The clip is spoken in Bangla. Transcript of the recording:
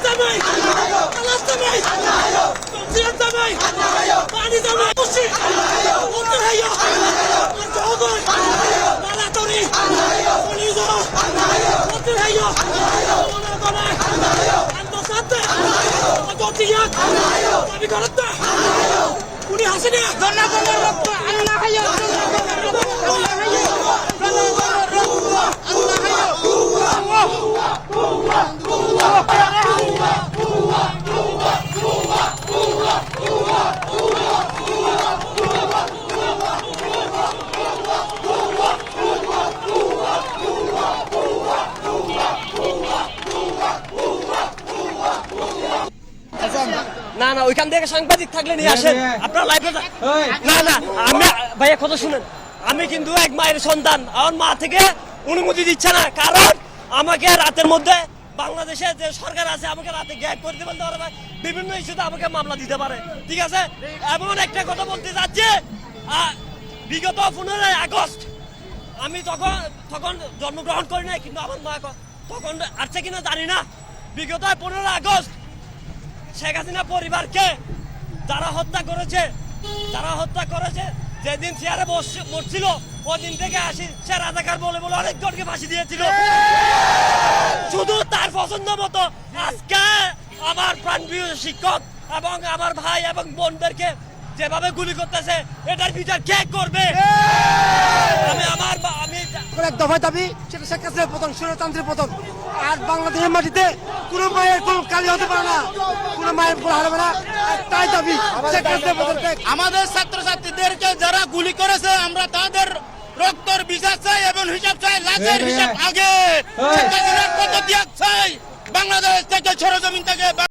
জামাই আলাস জামাই জিয়ার জামাই পানি জামাই খুশি উত্তর হাইয়া জগর মালা তরি পুলিশ উত্তর হাইয়া ওনা গনা আন্দো সাথে গটিয়া আমি করতে উনি হাসিনা গন্না গন্না রক্ত আল্লাহ হাইয়া আল্লাহ হাইয়া না না ওইখান থেকে সাংবাদিক থাকলে নিয়ে আসেন আপনার লাইভে না না আমি ভাইয়া কথা শুনেন আমি কিন্তু এক মায়ের সন্তান আমার মা থেকে অনুমতি দিচ্ছে না কারণ আমাকে রাতের মধ্যে বাংলাদেশে যে সরকার আছে আমাকে রাতে গ্যাপ করে দিতে পারে বিভিন্ন ইস্যুতে আমাকে মামলা দিতে পারে ঠিক আছে এমন একটা কথা বলতে চাচ্ছি বিগত 15 আগস্ট আমি তখন জন্মগ্রহণ করি নাই কিন্তু আমার মা তখন আসছে কিনা জানি না বিগত 15 আগস্ট শেখ হাসিনা পরিবারকে যারা হত্যা করেছে যেদিন চেয়ারে বসছিল ওই দিন থেকে আসি সে রাজাকার বলে অনেকজনকে ফাঁসি দিয়েছিল শুধু তার পছন্দ মতো আজকে আমার প্রাণপ্রিয় শিক্ষক এবং আমার ভাই এবং বোনদেরকে যেভাবে গুলি করতেছে এটার বিচার কে করবে আমি এক দফায় দাবি সেটা শেখ হাসিনার পতন স্বৈরতন্ত্রের পতন আর বাংলাদেশের মাটিতে কোনো মায়ের কোনো কালি হতে পারে না কোনো মায়ের উপর হারাবে না তাই দাবি শেখ হাসিনার পতন। আমাদের ছাত্রছাত্রীদেরকে যারা গুলি করেছে আমরা তাদের রক্তর বিচার চাই এবং হিসাব চাই লাশের হিসাব আগে শেখ হাসিনার পতন চাই বাংলাদেশ থেকে সরজমিন থেকে।